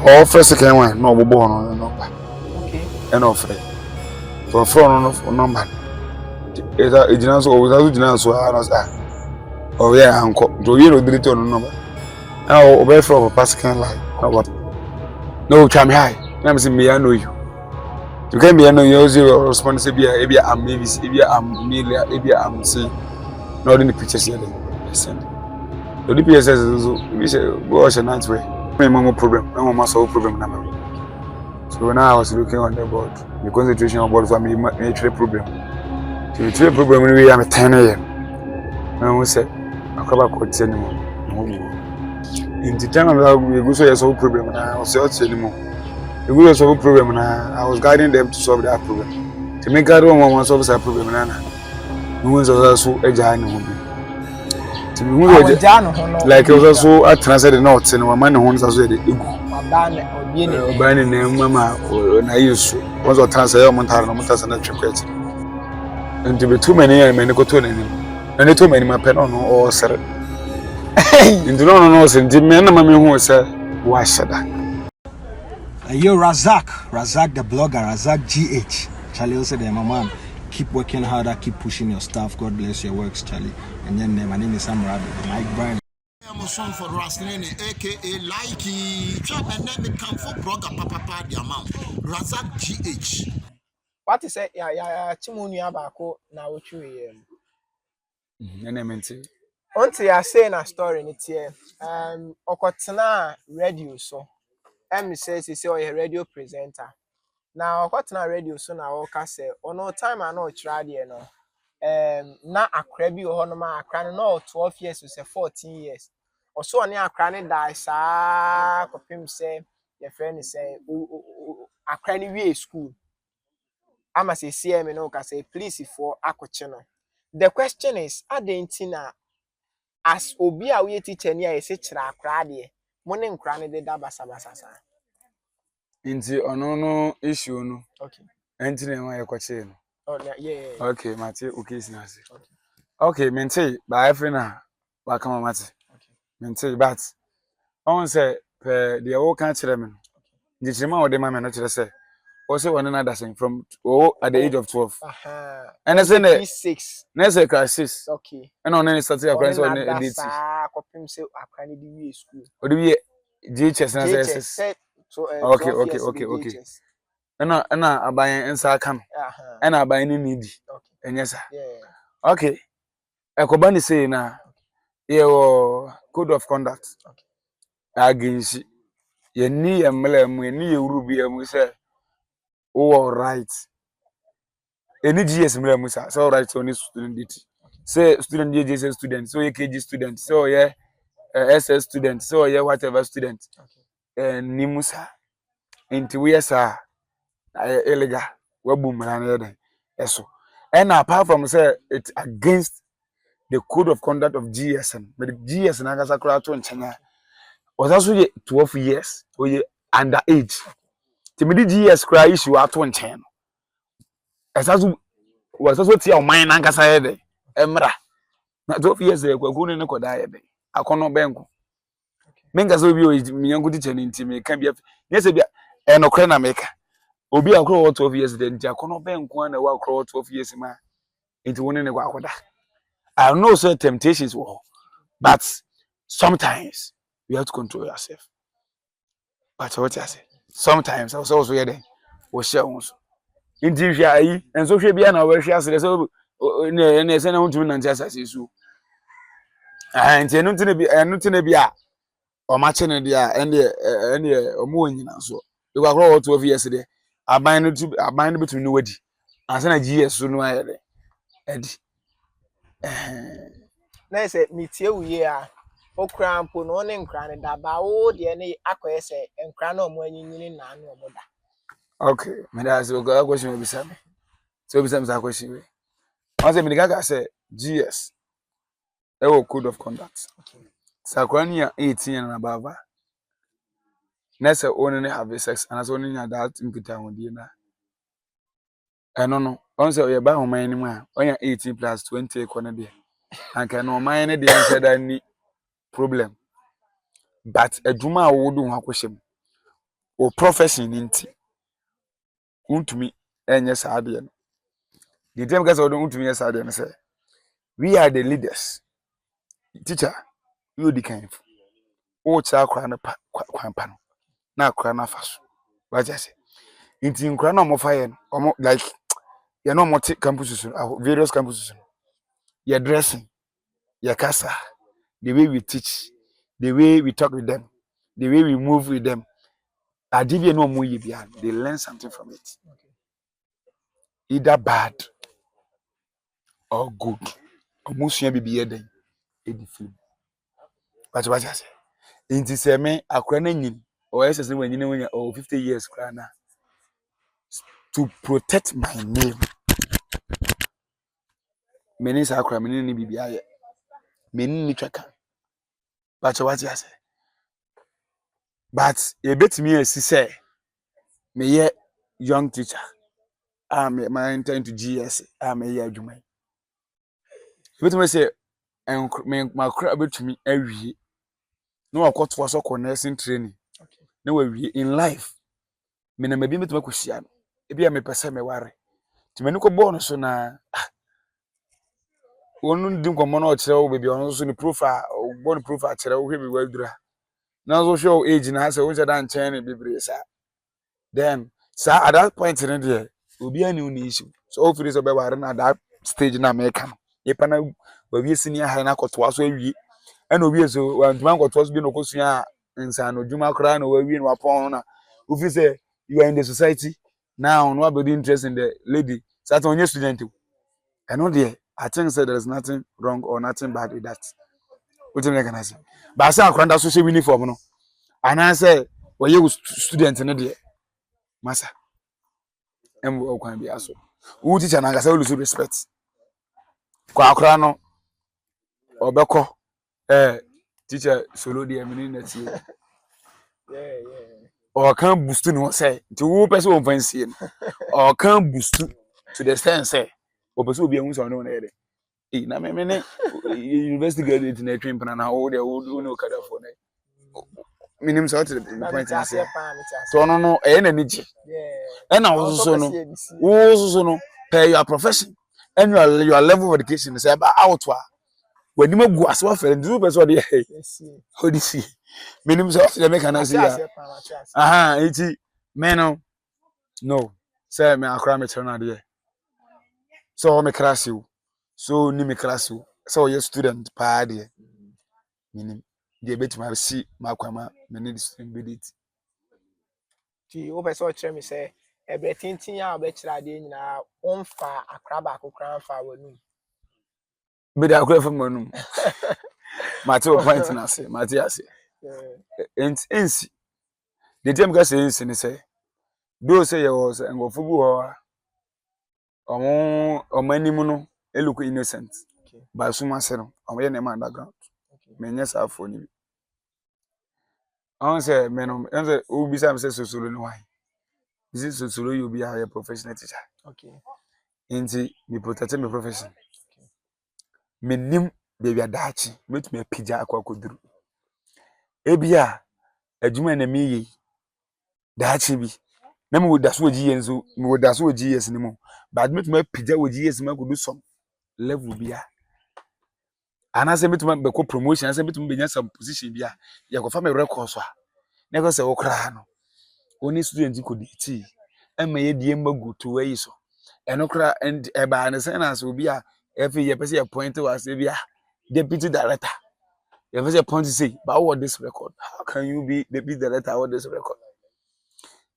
All first second one, no born on the number. Okay. And offer. For phone of number. Is that it is always so hard. Oh, yeah, uncle. Do you know the return number? Now, obey for a passing line. No, what? No, cham high. Let me see me, I know you. You can be a no your responsibility. Maybe I'm maybe, maybe I'm Amelia, maybe I'm see. Not in the pictures here. Listen. The DPS says, we say, go out and answer. No problem. No more solve problem now. So when I was looking on the board, the concentration on board for me, nature problem. So the trade problem we am 10 a.m. And we said, I come back with 10 more. In the time we go so solve problem, I was not anymore. The go solve problem, I was guiding them to solve that problem. To make that one solve that problem, no one's also a giant. Like it was also a translate the notes and one man who was also the banning name Mama or Nayus was a translate Montana and Trichet. And to be too many and many go to any. And too many my pen on or sir. In the no knows and the man who said, why said that? Yo, Razak the blogger, Razak GH. Charlie also there, my man. Keep working harder, keep pushing your stuff. God bless your works, Charlie. And then my name is Sam Rabbit, Mike Bryan. I'm a song for Raslene, aka Likey. Chop and then become for blogger Papa the amount. Razak GH. What is it? Yeah, Timoni Abako now what you Until I say a story in it here. Okotana radio so. Says he say a radio presenter. Now Okotana radio so now say no time I know try no. Na akrabi ohonoma akra no 12 years to say 14 years. Or so ani akra ne die sa kopim say your friend say akra ni we school. Ama say CM no ka say please for akoche no. The question is adentina as obi a we teacher ni a say kira akra de mo ne nkra ne de da basa sa. Inti ono no issue no. Okay. Enti na ya kwache no. Oh yeah. Okay, Mate, okay, sinase. Okay, mente ba afina wa kama Mate. Okay. Mente but on say per the wo kan kire me no. Njichima wo de ma me no kire say o say one na dasin from at the age of 12. And I say 6. Na say class 6. Okay. And on any start akran so on edit. Kopim say akra ni di we school. Odi we GHS na say. So okay. Ena abayan ensa aka no. Ena abayan ni needy. Enye sa. Okay. Ekoba ni say na ye code of conduct. Okay. Against ye ni emle mu ye ni ye wuru bi mu say all right. Any GS emle mu say all right so ni student diti. Say student JJ student, so ye KG student, so ye SS student, so ye whatever student. Okay. Ni musa into we sa illegal wabum ran eso. And apart from say it's against the code of conduct of GSN, but the GSN agasa kura to nchanya was also 12 years or ye underage. Timidi GS kura issue ato nchen. Esasu was also tia o mind agasa yede emra. Na 12 years e kwaku ne koda yede. Akono benko. Menga so bi o miyangu teacher ni ntimi kan bia. Nyese bia enokre na meka. Obi akro 12 years then nti akono benko na wa akro 12 years ma. Nti woni ne kwa akoda. I know certain temptations will, but sometimes you have to control yourself. But what I say, sometimes I was also here then. We share also. In TV, and so she be an over share so ne say na untu na ntia asase su. And enu ntine bi enu ntine bi a o ma che ne dia ene omo nyina so. We go akro 12 years there. Aban no between no wadi. Ansa na GS so no ayede. Edi. Na say metie wuye a okra mpo no ne nkra ne da ba wo de ne akoye say nkra na omo anyinyi na anu omo da. Okay, me da say go question obi sam. So obi sam say question we. I say me gaga say GS. E wo code of conduct. Okay. Sakwani ya 18 and above. Na say only have sex and as only that impita wodi na. No. On say we ba ho man ni mu a, onya 18 plus 20 kono de. Anka no man ne de nche da ni problem. But adwuma a wo do ho akohyem. o profession nti untumi enye saade no the time guys o untumi enye saade no say we are the leaders teacher you the kind o cha akra na kwampa no na akra na faso what you say nti nkra na omofa ye omo like you know mo campuses various campuses your dressing your casa the way we teach the way we talk with them the way we move with them adibia no mo ye bia they learn something from it either bad or good omusua bibiye den edifim but what you say inti se me akra na nyin o SS na nyin na 50 years kra na to protect my name many sakra many ni bibia ye many ni twaka but what you say but e betimi asi say me ye young teacher my intend to GS me ye adwuma betimi say me makra betimi awie no akoto so nursing training na wawie in life me na mabi betimi akosia no ebia me pese me ware ti me ni ko bo no so na wonu ndim komo na o kire wo bebi ono so ni profile born profile kire wo hwebi wadura na so show age na say wo jada nchen ni bibre sa then sa at that point in there obi ani uni issue so all free so be ware na that stage na make am yepa na wawie senior high na koto so awie and obi so wantuma koto so bi no kosua nsa no djuma kra na wawie no apon na ofi say you are in the society now no abodi interest in the lady so that onye student I know there I think say there is nothing wrong or nothing bad with that. What you can say? But I say akwanda social uniform no. And I say we you student no there. Masa. Em wo kwan bia so. Wo teacher na ngasa lose respect. Kwa akra no obekọ teacher solo there mini na tie. Yeah. Or can boost no say. Ti wo person wo fancy no. Or can boost to the extent say opeso obi ehun so no na yede. Na me ne university graduate na twin pana na wo de wo no kada for na minim so to the point na say so no e na niji e na wo so no pay your profession and your level of education say about out wa wani magu aso afere ndu be so de how this see minim so to the make na say aha iti me no say me akra me tell na de so me class you so ni me class you so you student pa de minim de betima si makwama me need student bedit ti o be so kire me say ebretintin ya obekira de nyina onfa akraba akokran fa wanu be da akra fa manum mate o point na say mate ase ensi the time ga say ensi ni say do say you was engofo bu ho omanimu no eluku innocent ba suma se no omo na underground menye sa afọ ni on say menom on say obi say sosolo no why this is sosolo you be a professional teacher inti me protect my profession menim baby adachi metumi apija akwakoduru ebia adwuma na meyi dachi bi na me wodaso oji yenzo me wodaso oji yes ni mo but metumi apija oji yes ma godu som level bia ana say metumi be ko promotion say metumi benya some position bia ya ko fa me record so a na go say wo kra no oni student ko deti ema ye die magu to wayi so eno kra and eba na say na so bia efe ye pese ye point was bia deputy director you pese point say but what this record how can you be deputy director what this record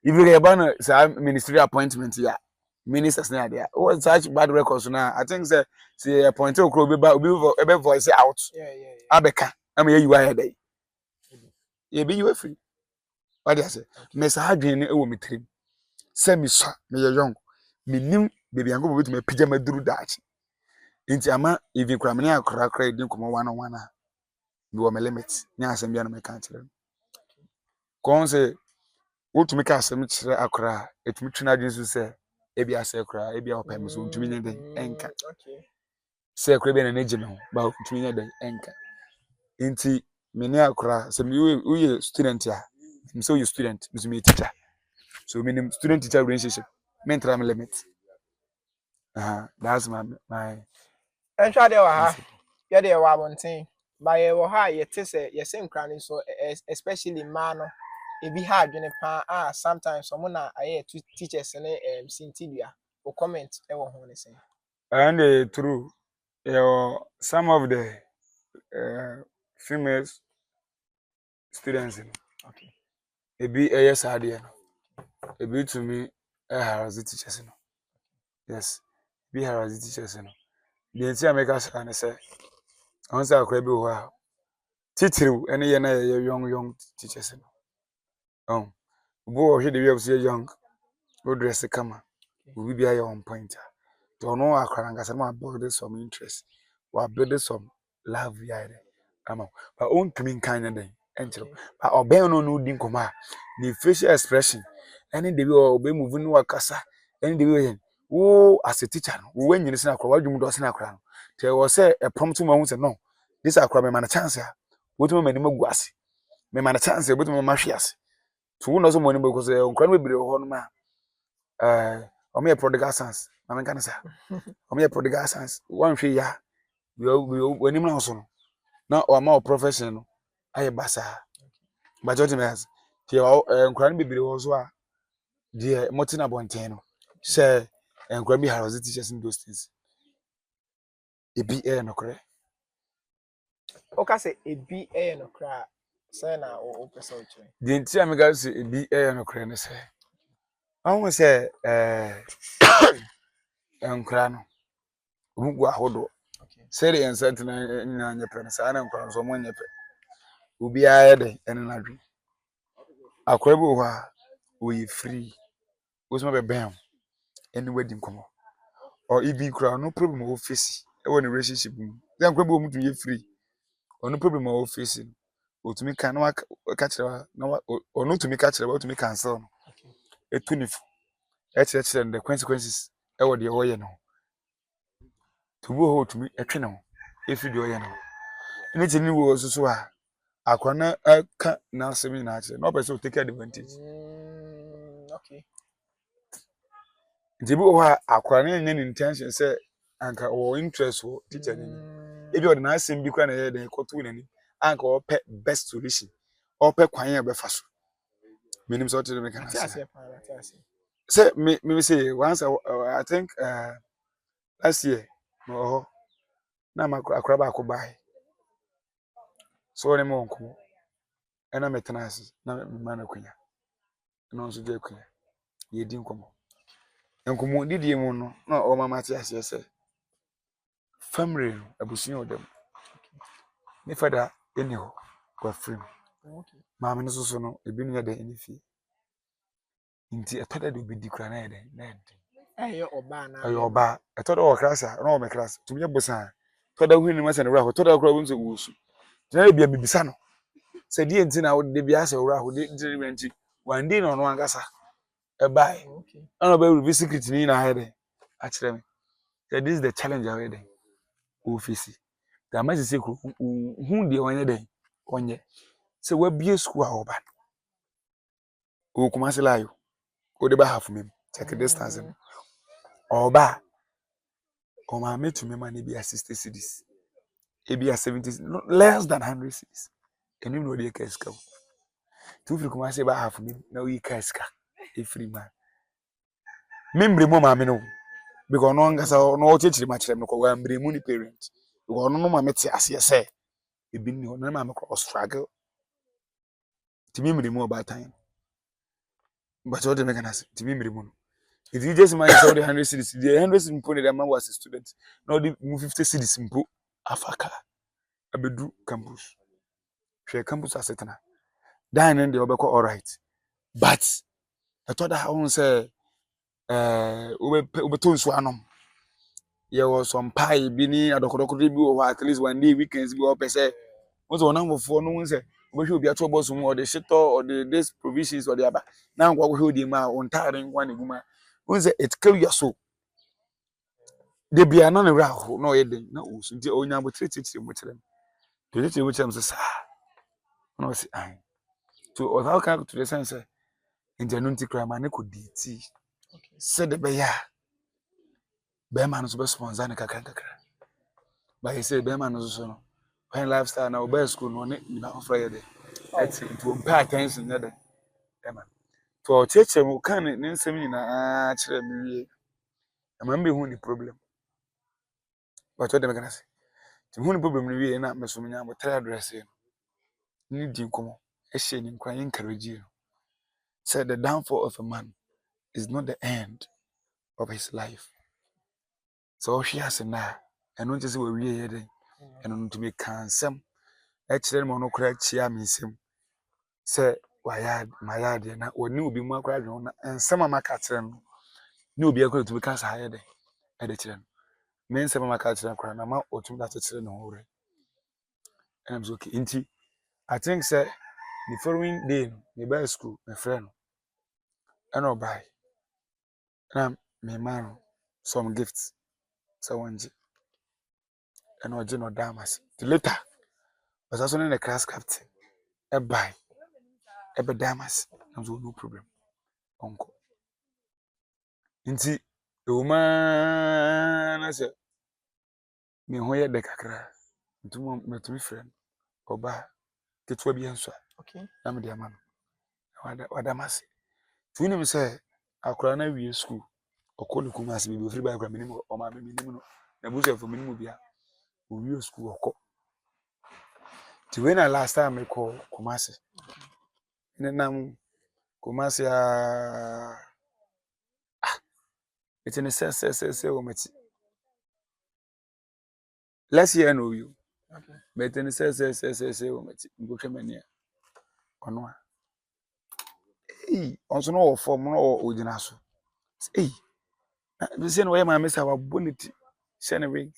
if you get ban say ministry appointment ya ministers na there what such bad records now I think say appoint okro be voice out abeka am ye you are there ye be you free what do you say me say adwen ne e wo metrim say me so me ye young me nim baby ango betu me pija maduru dachi inti ama even kra me akra edin komo 1-on-1 a be wo me limit nya asem bia no me kan kire kon say wotumi ka asem kire akra etumi twina adwen so say ebi ase kra ebi opem so ntumi nya den enka say kra be na neje me ho ba ntumi nya den enka inti me ne akra say me we student ya so you student me teacher So meaning student teacher relationship mental limit. That's my And try there ha. answer. Yeah, there were one thing. By a ha, yet say yes, same cranny so especially man. It be hard when sometimes someone I to teachers and Cynthia or comment ever honey say. And true, some of the female students, Okay. it be a yes idea. It be to me harass the teachers. Yes, be harass the teachers. The entire make us and say, once I crab you, teacher, any young teachers. Bo hwe de we say young, we dress kama. We be on point. To no akwara ngasa ma build some interest. We build some love yare. Ama. But on tumi kan den. Enchiro. But oben no di nkoma. The facial expression any the way obe move no akasa. Any the way wo as a teacher no, wo nyine se akwara wadwum do se akwara no. Te wo say a prompt ma hu say no. This akwara me man chance a. Wo tumi mani magu ase. Me man chance e bo tumi ma hwe ase. So who knows money because nkran we bere ho no ma o me prodigal sons ma men kan say o me prodigal sons one hwe ya we nim na so no na o ma o profession no aye basa but what me has tie nkran we bere ho so a die motina bonten no say nkran bi harass teachers in those things e bi no kore Okay, say a B A no cry. Say na o person chere. the entire me guys e bi no kore ne say I want say nkran no omugu ahodo Okay. sere yensa na nyina nyepe sa na nkwan so mo nyepe obi aye de ene na dwe akwa bi ho a we free wo be bam any wedding komo or ibi kura no problem o face e won relationship mu then kwa bi o mutu ye free or no problem o face o tumi kan na ka kire na o no tumi ka kire o tumi cancel no etunifu e kire the consequences e wo de wo ye no to bo ho tumi etwe no e fi de wo ye no ni tini wo so a akwana aka na asemi na ache no person take advantage Okay. nti bi wo akwana na nya intention say anka o interest wo teacher ni ebi o de na asem bi kwa na ye de koto nani anka o pe best solution o pe kwan ya be fa so minim so to me kana say say me say once I think last year no na akwa ba ko bai so ne mo nko ena metena na me na kunya no so je kunya ye di nkomo nkomo didie mu no na o mama ti ase se family no abusunya odam ni fada eni ho kwa free Okay. maame no so no ebi no yede eni fi nti etoda de obi di kura na yede na yede Eh oba na. ayo oba etoda o klasa na o me class tumi busa toda hu ni ma se ne ra ho toda kura bu nso wusu na bia bibisa no se die nti na wo de bia se wura ho de nti wan di no no angasa e bai Okay. ana ba reveal secret ni na hede a kire me so this is the challenge I had office the message say who dey onye dey onye say we bie school a oba o kuma se layo o de ba half me check distance no oba o ma metu me man be 60 cedis e be 70 less than 100 cedis and you know the case ka tu free kuma se ba half me na we case ka e free man membre mo ma me no because no ngasa no o chechiri ma kire me ko wa mbre mu ni parent because no ma me te ase say e bi ni no ma me ko struggle ti membre mu about time but what make us ti membre mu no if you just manage all the 100 cities the 100 cities mpo the man was a student now the 50 cities mpo afaka abedu campus share campus asetena dan and the obeko all right but I thought that I won't say ube tonsu anom there was some pie bi ni adokodoko bi wo at least one day weekends bi wo pese won so na mfo no won say we hwe obi ato boss mu or the shito or the this provisions or the aba na nkwa wo hwe odi ma on tare nkwa ne guma won say it kill your soul de bia na ne ra ho na o yeden na o so nti onya bo tire mo kire tire mo kire mo say sa na o say ai to o how can to the sense nti no nti kra ma ne ko DT Okay. se de be ya be ma no so be sponsor ne kakra ba you say be ma no so no when lifestyle na oba school no ne na ofra ye de eti to pay attention ne de be ma to cheche mu kan ne nsem ni na kire me wie ama mbe hu ni problem but what dem gonna say ti hu ni problem ni wie na me so nya mo try address ye ni di nkomo e hye ni nkran encourage you said the downfall of a man is not the end of his life. So she has na and don't say we here then and to make cansem e kire mo no kra chia me nsem say why my yard na oni obi mu akra dwe na ensem amaka kire no ni obi akra to be kasa ha de e de kire no me nsem amaka kire kra na ma otum da kire no hore and I'm okay inti I think say the following day me by school my friend and no buy na me man some gifts so one and oje no damas the later was also in the class captain e buy e be damas no problem onko nti the woman na say me ho ye de kakra ntumo metumi friend oba ketwa bi enso Okay. na me de ama no wadamas tuni me say akora na wie school okoli kuma ase bi ofiri ba akora minim o ma me minim no na busu efo minim bia o wie school okọ ti when I last time I call Kumasi nam Kumasi it's in a say omati last year no you Okay. but in a say omati go twemania ono a onso no form no ogina so be say no we ma me sa wa bonity shene week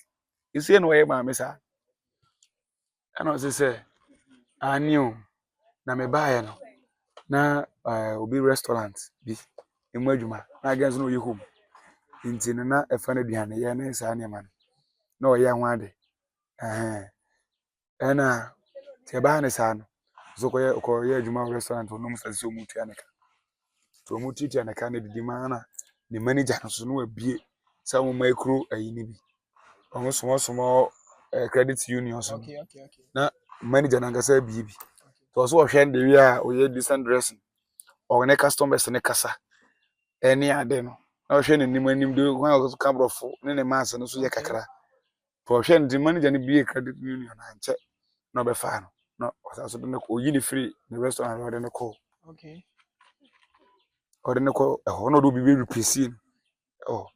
you say no we ma me sa and I say aniu na me buy no na obi restaurant bi emu adwuma na against no home nti na efa na aduane ye na sa ne man na o ye ho ade ena te ba ne sa no so ko ye adwuma restaurant no mu sase mu tua ne ka to mu tua ne ka na didi ma na ne manager no so no abie sa mo micro ayi ni bi on so credit union so Okay. na manager na ngasa bi to so hwe nde wi a o ye decent dressing o ne customers ne kasa eni ade no na hwe ne nim de kwan o kabrofo ne mass no so ye kakra to hwe ndi manager ne bi credit union na nche no be fa no no so de ko yi ni free the restaurant o de ne ko Okay. o de ne ko e ho no do bi be replace oh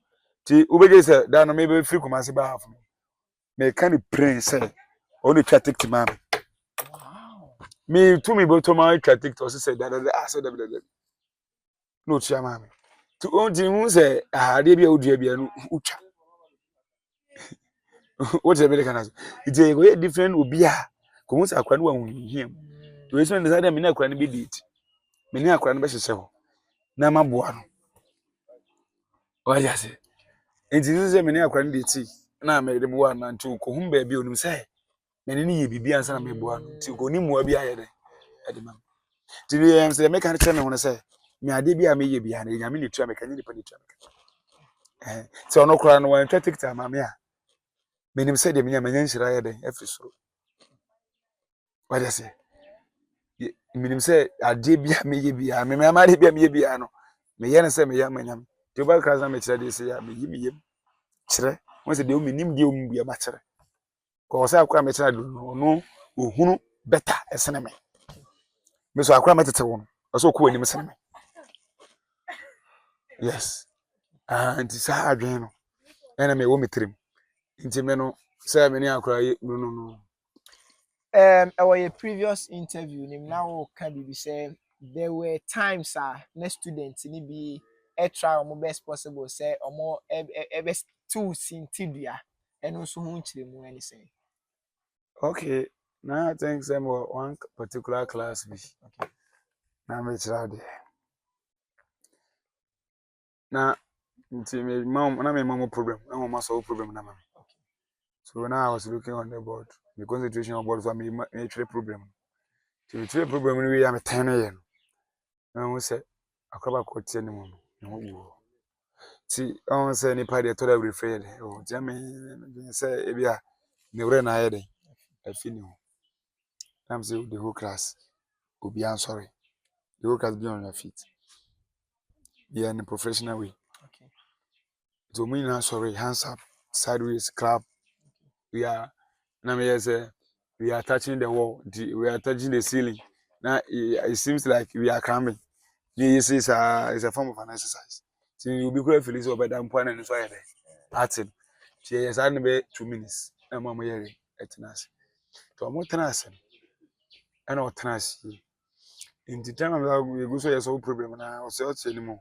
ti ubeje se da no me be free Kumasi ba half me kan prince o ne twa tik man Wow. me to me bo to ma twa tik to se da so da no tia ma me to on ti hu se ahade bia odua bia no utwa what the American has it's a different obi a ko hu se akwa no hu hiem to we so ndesa da me na akwa no be date me ni akwa no be hyehyɛ ho na maboa no o ya se enti se me ni akwa no date na me de boa na nti ko hu ba bia onum se me ni ye bibia ansa na me boa no nti ko ni mua bia ye de ade mam ti em se me kan tell me ho se me ade bia me ye bia na nyame ni tua me kan ni pa ni tua me so no kra no wan twa tiktok ma me a menim say de menya manya nshira ye den afisoro what I say menim say ade bia me ye bia me ma ade bia me ye bia no me ye ne say me ya manyam ti ba kra na me kire de say ya me yi me yem kire won say de o menim de o mu bia ma kire ko say akwa me kire de no ohunu better esene me so akwa metete won o so ko ani me sene me yes and sa adwen no ena me wo metrim nti me no say me ni akwa no Our previous interview, now can be say there were times na students ni be try our best possible say or more best tools in tibia and also who mu anything. okay now I think some one particular class be Okay. na me kira de na nti me mom na me mom problem na mom solve problem na mama so now I was looking on the board the concentration on board for me three problem so three problem we am ten yen na we say akraba ko tie ne mu no na wo ti on say ni pa de to da refer de o ti me say e bia ne wure na aye de afi ni ho am say the whole class obi am sorry the whole class be on their feet be in a professional way Okay. so me na sorry hands up sideways clap we are na me say we are touching the wall we are touching the ceiling now it seems like we are climbing this is a form of an exercise so you be quite feel so but I'm pointing so ahead acting she is had be 2 minutes na mama here etnas to mo tenas and o tenas in the time we go so yes problem na o say o tell anymore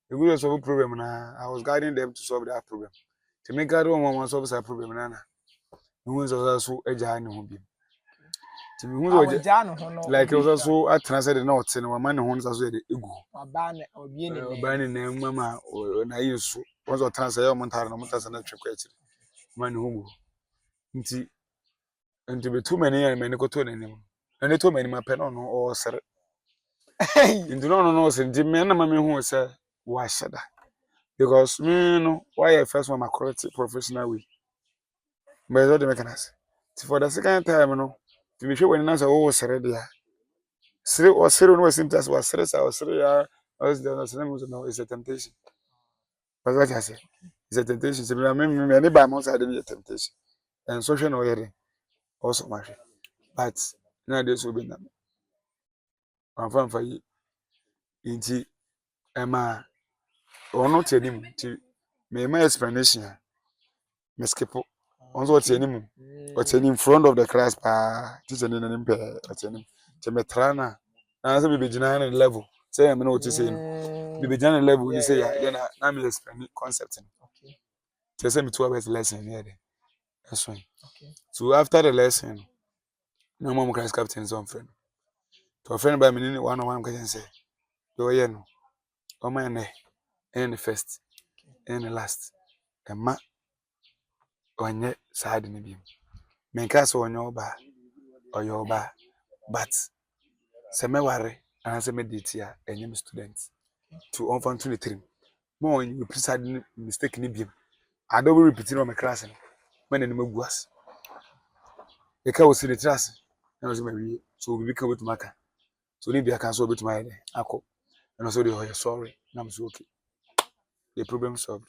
we go solve problem na I was guiding them to solve that problem to make God one solve that problem na who so eja ne ho bi to me who so Awajano hono like it was also at translate na o tell no man ho so so dey egu wabane obie ne bani na mama na yesu was o translate o montare na montare na twekwa echi man ho mu nti be too many and many ko to nanim na ne to many ma pe no no o sere nti no se nti me na ma me hu se wa hyeda because me no why first one my correct professional way but what the mechanism for the second time no to be sure when na say o sere dia sere o sere no symptoms was sere sa o sere ya was the no is a temptation but what I say it's a temptation so me any by months I didn't get temptation and social no hearing also much but now this will be na I'm fan for you nti ema ono tenim nti me my explanation me skip on what tenim what's in front of the class pa teacher ni na mpe what's in te metrana na say be begina na level say me no what say no be begina na level ni say ya then na me explain concept Okay. te say me 2 hours lesson here there that's why Okay. so after the lesson no mom class captain on friend to a friend by me one on one can say do ye no o man ne and the first and the last emma onye side ni bi menka so onye oba oyo oba but se me ware and se me datea enyem student to on fan 23 mo on you please had mistake ni bi I don't repeat in my class no when any maguas e ka osi the class na so me so we ka wetu maka so ni bia kan so wetu my akọ and so they sorry na I'm so okay the problem solved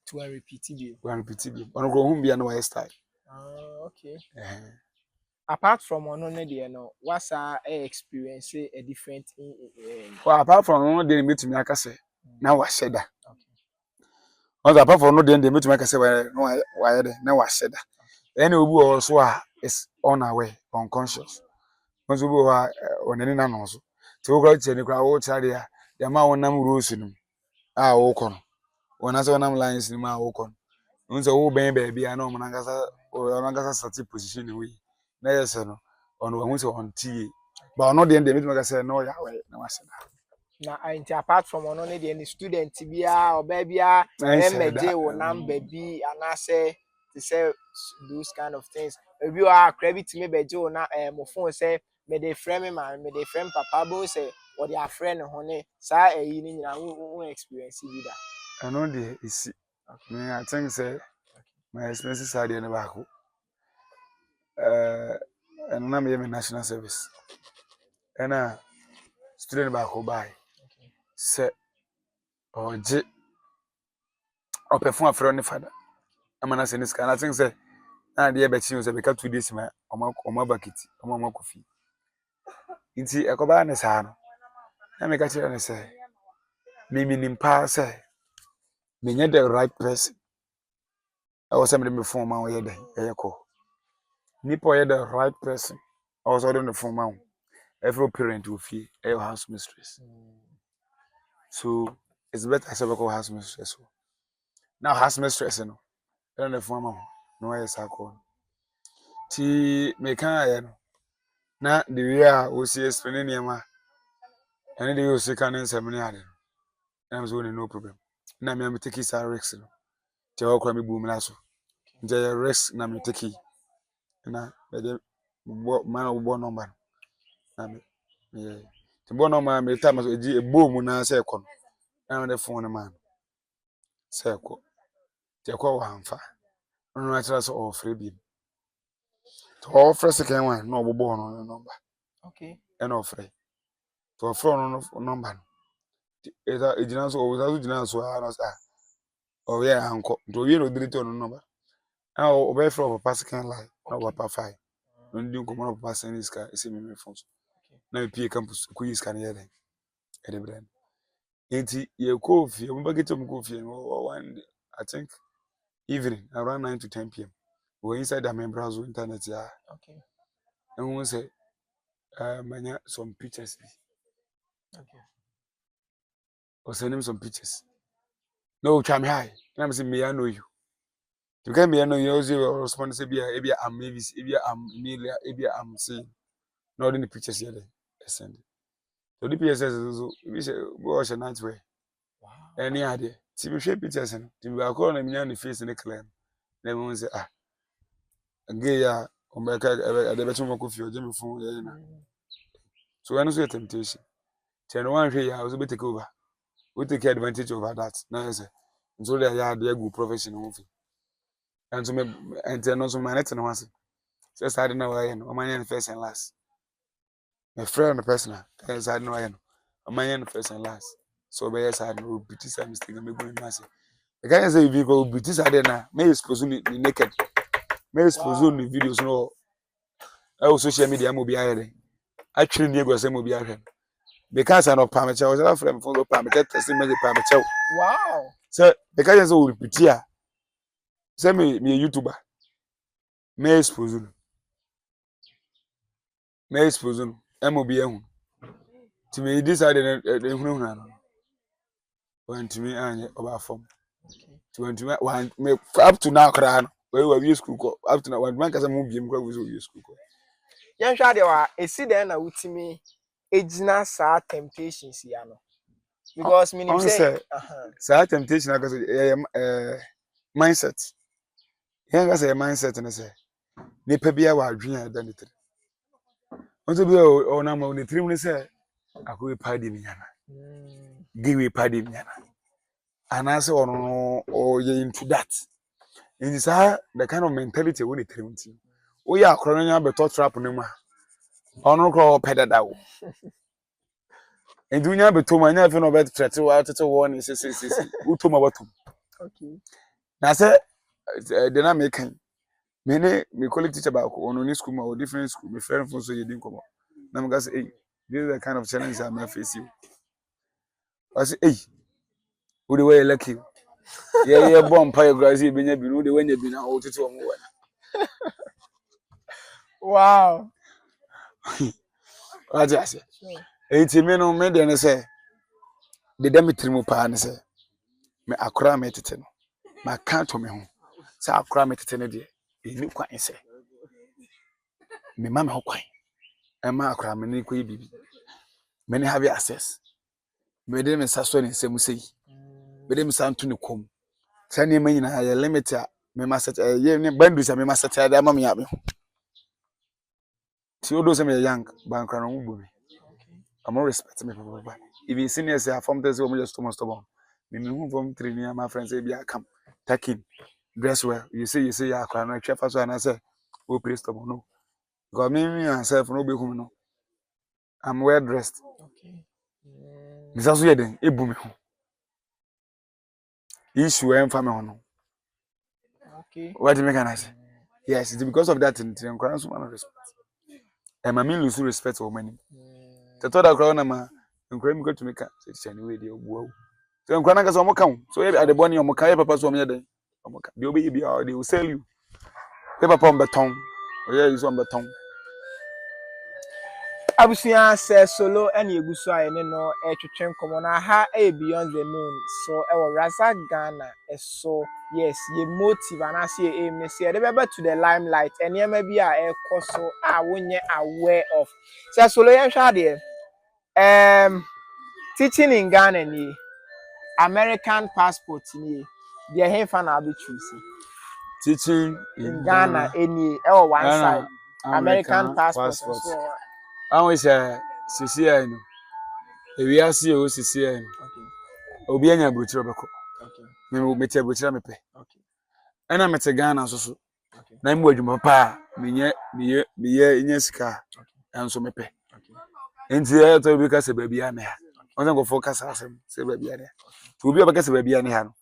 To a repeat you. we repeat it on go home bia no why style Okay. Apart from ono ne de no, what's our experience a different well apart from no dey meet me aka say na wa sheda Okay. once apart from no dey meet me aka say no wa yede na wa sheda any obi also is unaware unconscious once obi onani na no so ti wo kra che ni kra wo chare ya ya ma wonam rules no a wo kono wona se wonam lines ni ma wo kono unse wo ben ba bia na o mangasa start position ni we na yes no ono wo se on tie but ono dey meet me aka say no ya we na wa sheda na anti apart from ono ne de student bia oba bia meje wo number bi anase to say those kind of things if you are credit me beje wo na mo phone say me dey friend me man me dey friend papa bo say what their friend ho ne sa eyi ni nyina wo experience bi da ano dey isi me I think say my expenses are there back and na me national service and student back buy say oje opefun afro ne fada amana se ne scan I think say na dey be chi say be ka 2 days ma oma bakiti oma kofi nti ekoba ne sa no na me ka kire ne say me minimpa say me nye the right person I was saying me phone ma wo ye den e ko nipo ye the right person I was ordering the phone ma every parent will feel a house mistress so it's better I say we call house mistress now house mistress no then the phone ma no yes akọ ti me kan aye no na the way a o si explain niam and the way o si kan nsem ne ade no am so no problem na me am take his risks no ti o kwa me bu mi so nje risk na me take na me de bo man bo number na me The boy no man me time so a boom na say kon. Na the phone man. Say ko. Te ko wa amfa. No na tell us all free bi. To offer second one no obobo no number. Okay. And offer. To offer no number. Eza ejina so o za ejina so na sa. Oh yeah, anko. To we no delete on number. Ah o be from papa second line. No papa 5. No ndi ko mo papa send this car. Ese me phone. Na pie campus ko yi scan here den. E de brand. Enti ye ko fie, mo ba get mo ko fie no one day, I think evening around 9 to 10 p.m. We inside the main browser internet ya. Okay. And we say manya some pictures. Okay. Or send him some pictures. No, try me high. And I'm saying me I know you. You can me I know you also respond say be I'm Mavis, be I'm Emilia, be I'm saying not in the pictures here then. Send it. So the pictures so we say go watch a night way. Wow. Any idea? See me share pictures and to be call them in the face in the claim. Then we say gay ya ombeka the better mo coffee or Jimmy phone ya na. So when you temptation. Ten one here I was be take over. We take advantage over that. Now I say so there ya the good professional. And so me and then also my net no once. So I don't know why no man first and last. My friend the person I don't know why no. Man first and last. So be yes I no repeat some mistake me go in mass. The guy say if you go British ade na me expose me naked. Me expose the videos no e social media mo bi ahede. Actually ni go say mo bi ahede. Because I no permit was that friend for permit testing me permit. Wow. So the guy say we repeat here. Say me YouTuber. Me expose no. Me expose no. E mo bi ehun. Ti me decide ehun no. Want me anye oba form. To want me up to now cry no. We use school ko up to now one man kasa mo biem ko we use school ko. Yan hwa de wa esi den na wutimi ejina sa temptations ya no. Because meaning say sa temptation because mindset. Yan ga say mindset na say nipa bia wa adwen ya da nitre. Onto bia o na ma ni trim ni say akowe party mi yana. Give party mi yana. And I say or you into that. In this the kind of mentality we need to. Oh yeah, corona be talk trap no ma. Ono kro pedada wo. And dunya be to manya fe no be threat wa tete wo ni se utoma batum. Okay. Na say the na make me colleague teacher ba ko ono ni school ma or different school me friend from so you din komo. Na me say hey, this is the kind of challenge I face you. I say hey, who the way lucky. Yeah, bomb pie grassy benya binu the when you been out to one. Wow. I just say, 80 men me then say, the Demetrimu pan say, me akra metete no, ma can't to me home. Say akra metete no de, e ni kwan say. Me mama ho kwan. E ma akra me ni kwan bibi. Me ni have access. Me de me saso ni nsem sei. Me de me santu ni kom. Say ni ma nyina ya limit a me ma set ye ni bandu say me ma set ya ma me ya me. Ti odo say me young, bankra no ngbo me. I'm more respect me papa. If you seniors say I form this woman just too much stubborn. Me who form 3 near my friends say be I come. Take in. Dress well. You say ya cry no chef so and I say oh please stubborn no. Because me myself no be home no. I'm well dressed. Okay. This also here then ebu me ho. Issue em fa me ho no. Okay. What do you make an say? Yes, it's because of that in cry so man respect. And my mean lose respect for money. The thought that crowd na ma nkra mi go to make say chani we dey obuo. So nkra na ka so mo kan. So at the boni omo kan papa so omo dey. Omo kan. Dey obi bi they will sell you. Pe papa on beton. Yeah, you on beton. Abusia say solo ene eguso ayene no etwetwe nkomo na ha beyond the known so e wo Razak Ghana so yes ye motive and as ye aim ne say dey be to the limelight enema bi a e koso a wonye aware of say solo yen hwa de teaching in Ghana ni American passport ni dey hemfa na be choose Teaching in Ghana any one Ghana, side American passport passport. so I wish CCI no. we are see OCCN. Okay. Obi anya brochire beko. Okay. Me mete brochire mepe. Okay. Ena mete Ghana so. Okay. Na mu adwuma pa menye enye sika. Enso mepe. Okay. Enti e to bi ka se ba bia ne ha. Onse go focus asem se ba bia ne. To obi obeka se ba bia ne ha no.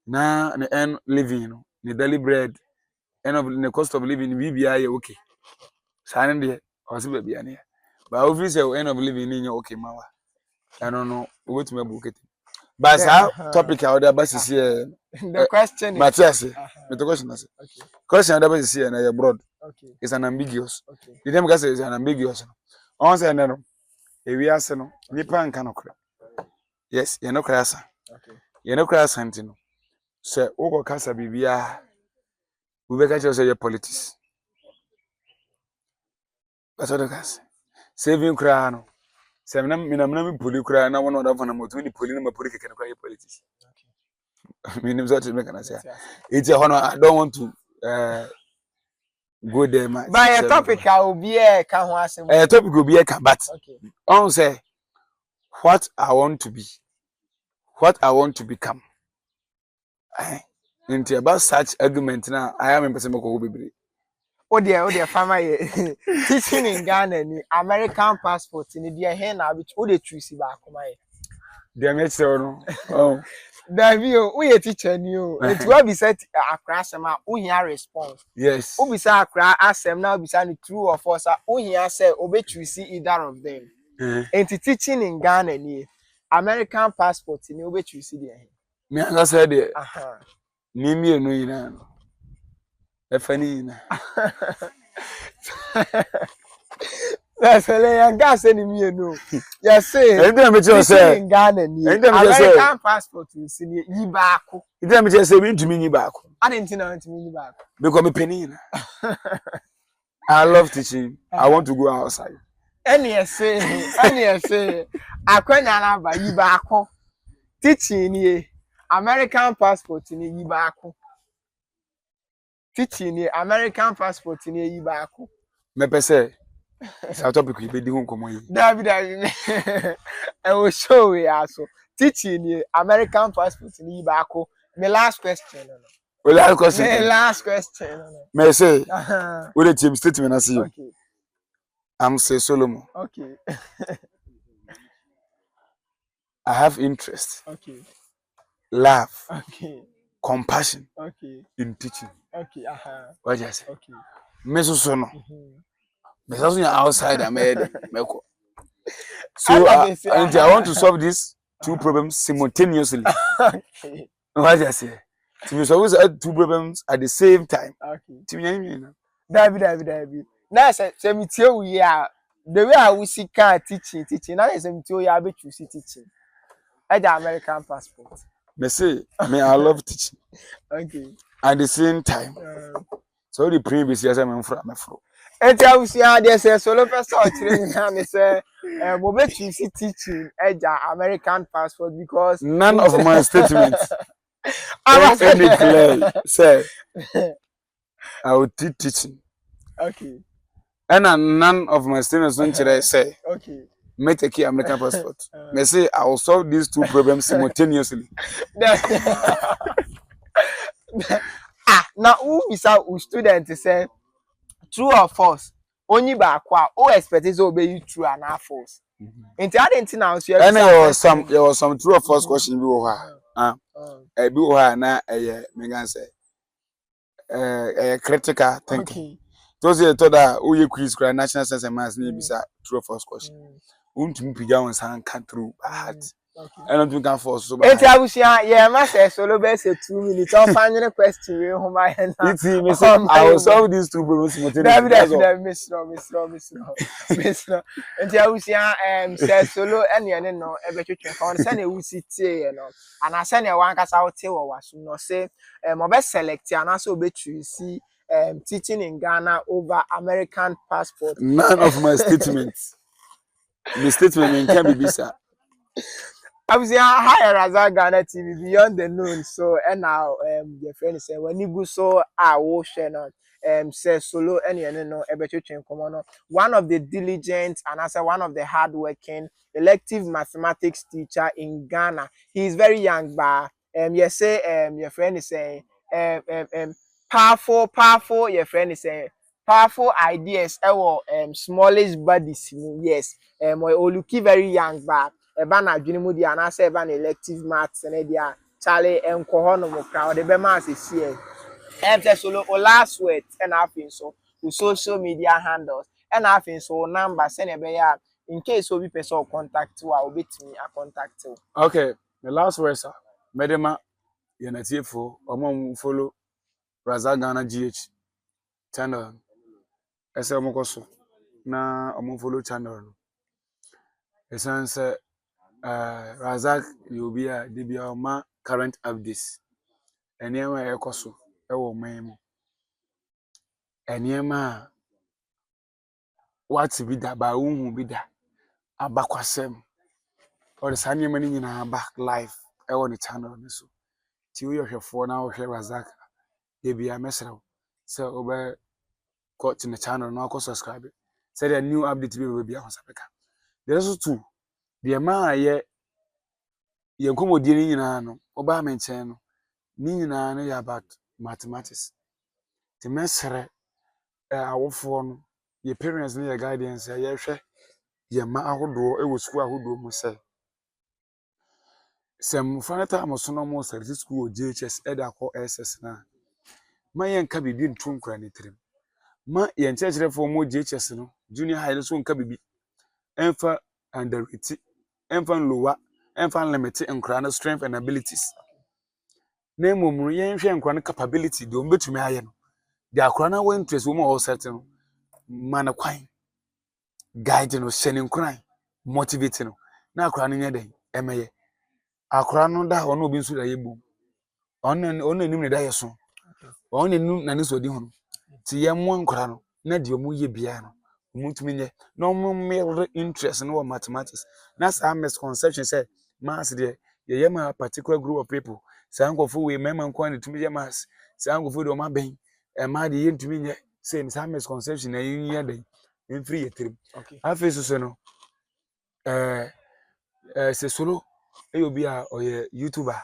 Na ne en living no, ne daily bread, and of the cost of living BBI okay. Signing the or se ba bia ne. But obviously end of living in okay mawa. I don't know what to book it. But how topic out there basis here. The question But is yes, the question is okay. question that basis here na abroad. Okay. It's an ambiguous. Okay. The name is an ambiguous. On say no. E wi ase no. Nipa nka no kra. Yes, you know krasa. Okay. You know krasa anti no. So wo kasa bibia. We be catch say your politics. But what kasa. Saving kra no. Say me poli kra na one other for na moto ni poli na ma poli keke kra politics. Me name what me can say. It's a honor. I don't want to go there much. But a topic I will be a can ho asem. Topic will be a can but okay. On say what I want to be. What I want to become. Into about such argument now I am in person ko bebre. Oh dear farmer teaching in Ghana ni American passport ni dia here na bi o dey choose ba akoma ye. Dem e say no. Oh. Davi o we teacher ni o. It will be set akra asem a o hia response. Yes. O bi say akra asem na o bi say true or false o hia say o be choose either of them. Enti teaching in Ghana ni American passport ni o be choose dia here. Me anga say dey. Aha. Ni mi enu yina no. E fani yina. That's a gas any me no. Yes, say. Anything me just say in Ghana ni. American passport is ni yibaako. Anything me just say me ntumi nyi baako. I didn't know ntumi nyi baako. Because me penny yina. I love teaching. I want to go outside. Any say akwanya na ba yibaako. Teaching ni American passport ni yibaako. Teaching ni American passport ni yibaako. Me pese sa topic we be di ho komo yi. David I will show we also. Teaching ni American passport ni yibaako. My last question. Well, last question. My last question. Me say we the team statement as you. Okay. I'm say Solomon. Okay. I have interest, Okay. love, Okay. compassion Okay. in teaching. Okay. What you say? Okay. Me so no. Me so outside America. So I want to solve these two problems simultaneously. Okay. What you say? To me solve two problems at the same time. Okay. To me, David. Now say me tell we are the way I will see can teaching. Now say me tell you I be choose teaching. I the American passport. me say me I love teaching. Okay. At the same time. So the previous years I'm from me from. Enti I will see how they say solo person or training now me say we be choose teaching American passport because None of my statements any clear say I will teach teaching. Okay. And none of my statements don't say Okay. me take American passport. Me say I will solve these two problems simultaneously. Now who is our student say true or false? Only ba kwa o expect is obey true and false. Enti adenti now so And there was some true or false question bi wo ha. Bi wo ha na me gan say critical thinking. Those you thought that who you quiz cry national sense and maths ni bisa true or false question. Untumi pija won san can through heart. And don't can force so bad. Enti abusia yeah ma say solo be say 2 minutes on final question we ho ma hen na. It's me say I will solve these two problems simultaneously. David Mr. Enti abusia say solo ene no e be twetwe ka on say na wusi tie no. Ana say na wan kasa wote wo waso no say obe select ana so obe choose teaching in Ghana over American passport. None of my statements. The statement can be bisa. I was higher as I Ghana TV beyond the known. So and now your friend say when you go so I will share not. say solo any no ebetwetwe nkomo no one of the diligent and as one of the hardworking elective mathematics teacher in Ghana. He is very young, but you say your friend is saying powerful your friend is saying powerful ideas smallest bodies yes or looky very young but eba na adwene mu dia na say eba na elective maths na dia Charlie enko ho no mo crowd de be ma asesi say solo o last word and afin so with social media handles and afin so number send e be ya in case obi person contact you obetimi a contact you. Okay, the last word sir medema yenatiefo omo follow Razak Ghana GH channel ese omo koso na omo follow channel no esan say Razak you be a debia ma current updates enema ekoso ewo man mu enema what be da ba unhu bi da abakwasem or sanye mani nyina back live ewo ni channel ni so ti wo hwefo na wo hwe Razak debia mesrew say obe go to the channel na go subscribe say the new update be bia hosapeka there is two the man ye nkomodi ni nyina no oba menchen no ni nyina no ya about mathematics the mesre awofo no ye parents ni ye guidance ye hwe ye ma ahodo e wo school ahodo mu say sem fanata amosono mo service school JHS eda ko SS na ma ye nka bibi ntunkura ni trim ma ye nchechirefo mo JHS no junior high so nka bibi enfa underrate enfa lower enfa limit nkura na strength and abilities na emomru ye nhwe nkura na capability de ombetumi aye no de akura na we interest wo mo all set no mana kwan guide no shene nkura motivate no na akura no nyeden emeye akura no da ono obi nso da yebom ono enim ne da yeso ono enim na ne so di ho ti ye mo nkura no na de omu ye bia no mutumi nye no more interest no mathematics na some misconception say maths there ye ma particular group of people say ankofo we mema nko na tumi ye maths say ankofo do ma ben e ma de ye ntumi nye say some misconception na yin ye den in free yetrim Okay. afeso so no se solo e obi a oye YouTuber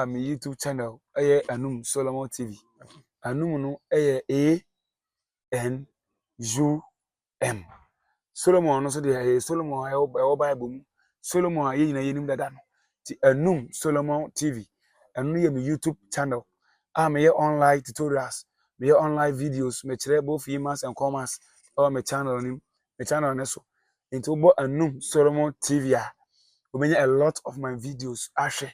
me YouTube channel eye Anum Solomon TV Anum no eye ANUM Solomon no so de Solomon e Bible mu Solomon aye nyina yenim dada no ti Anum Solomon TV anu ye me YouTube channel me ye online tutorials me ye online videos me kire both emails and commerce me channel ne so into bo Anum Solomon TV a we a lot of my videos ahwe